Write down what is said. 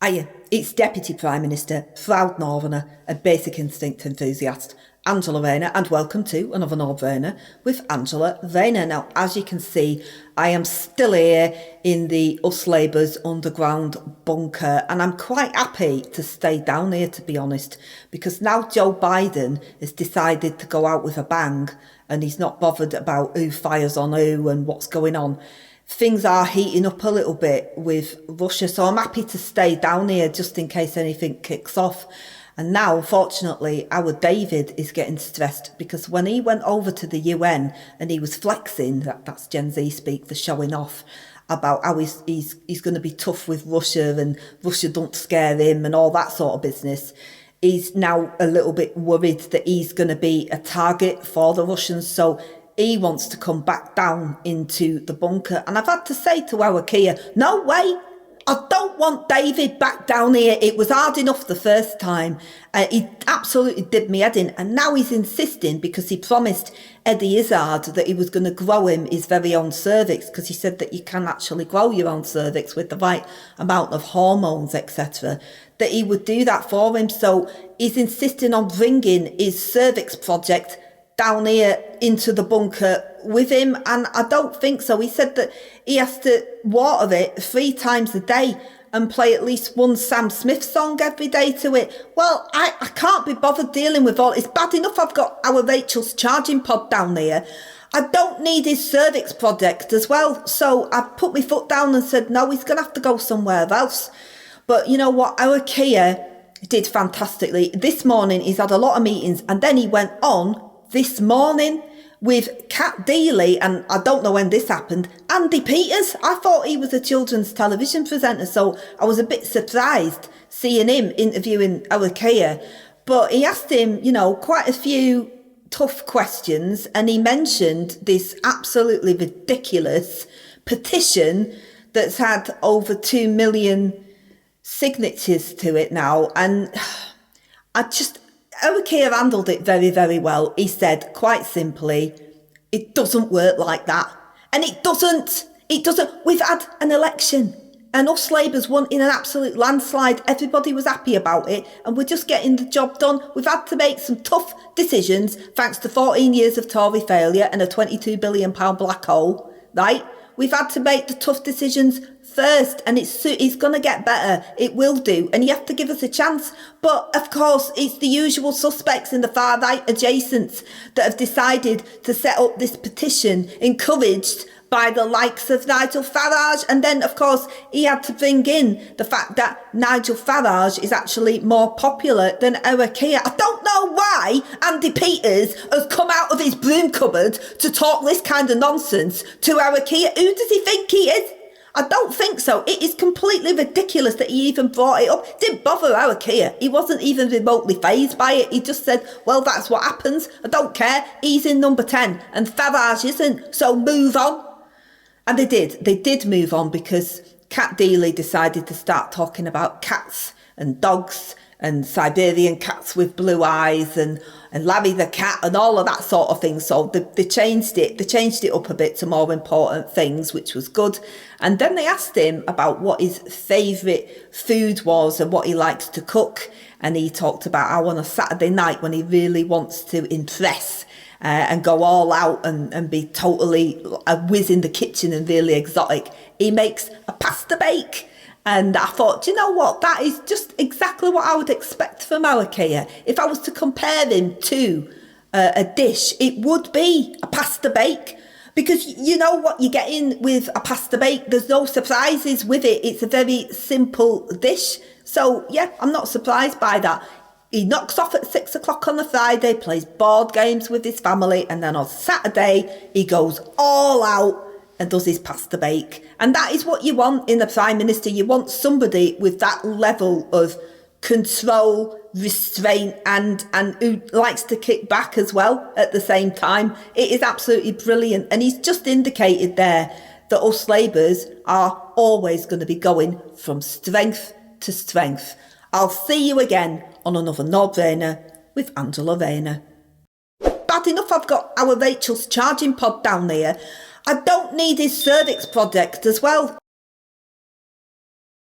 Hiya, it's Deputy Prime Minister, proud Northerner, a basic instinct enthusiast, Angela Rayner, and welcome to another Northerner with Angela Rayner. Now, as you can see, I am still here in the Us Labour's underground bunker, and I'm quite happy to stay down here, to be honest, because now Joe Biden has decided to go out with a bang, and he's not bothered about who fires on who and what's going on. Things are heating up a little bit with Russia, so I'm happy to stay down here just in case anything kicks off. And now, unfortunately, our David is getting stressed because when he went over to the UN and he was flexing, that's Gen Z speak for showing off, about how he's going to be tough with Russia and Russia don't scare him and all that sort of business, he's now a little bit worried that he's going to be a target for the Russians. So he wants to come back down into the bunker. And I've had to say to our Keir, no way, I don't want David back down here. It was hard enough the first time. He absolutely did me head in. And now he's insisting, because he promised Eddie Izzard that he was going to grow him his very own cervix, because he said that you can actually grow your own cervix with the right amount of hormones, etc., that he would do that for him. So he's insisting on bringing his cervix project down here into the bunker with him, and I don't think so. He said that he has to water it 3 times a day and play at least one Sam Smith song every day to it. Well, I can't be bothered dealing with all. It's bad enough I've got our Rachel's charging pod down there. I don't need his cervix project as well. So I put my foot down and said, no, he's going to have to go somewhere else. But you know what? Our Keir did fantastically. This morning he's had a lot of meetings, and then he went on this morning with Cat Deely, and I don't know when this happened, Andy Peters. I thought he was a children's television presenter, so I was a bit surprised seeing him interviewing our Keir. But he asked him, quite a few tough questions, and he mentioned this absolutely ridiculous petition that's had over 2 million signatures to it now, and our Keir handled it very, very well. He said, quite simply, it doesn't work like that. And it doesn't. We've had an election, and Us Labour's won in an absolute landslide. Everybody was happy about it, and we're just getting the job done. We've had to make some tough decisions, thanks to 14 years of Tory failure and a £22 billion black hole, right? We've had to make the tough decisions first, and it's going to get better. It will do, and you have to give us a chance. But of course, it's the usual suspects in the far right adjacents that have decided to set up this petition, encouraged by the likes of Nigel Farage. And then, of course, he had to bring in the fact that Nigel Farage is actually more popular than our Keir. I don't know why Andy Peters has come out of his broom cupboard to talk this kind of nonsense to our Keir. Who does he think he is? I don't think so. It is completely ridiculous that he even brought it up. It didn't bother our Keir. He wasn't even remotely fazed by it. He just said, well, that's what happens. I don't care. He's in number 10 and Farage isn't. So move on. And they did move on, because Cat Deely decided to start talking about cats and dogs and Siberian cats with blue eyes and Larry the cat and all of that sort of thing. So they changed it up a bit to more important things, which was good. And then they asked him about what his favourite food was and what he likes to cook. And he talked about how on a Saturday night, when he really wants to impress and go all out and be totally a whiz in the kitchen and really exotic, he makes a pasta bake. And I thought, you know what, that is just exactly what I would expect from our Keir. If I was to compare him to a dish, it would be a pasta bake. Because you know what you get in with a pasta bake, there's no surprises with it. It's a very simple dish. So yeah, I'm not surprised by that. He knocks off at 6 o'clock on a Friday, plays board games with his family, and then on Saturday, he goes all out and does his pasta bake. And that is what you want in a Prime Minister. You want somebody with that level of control, restraint, and who likes to kick back as well at the same time. It is absolutely brilliant. And he's just indicated there that Us Labours are always going to be going from strength to strength. I'll see you again on another Northerner with Angela Rayner. Bad enough I've got our Rachel's charging pod down there. I don't need his cervix project as well.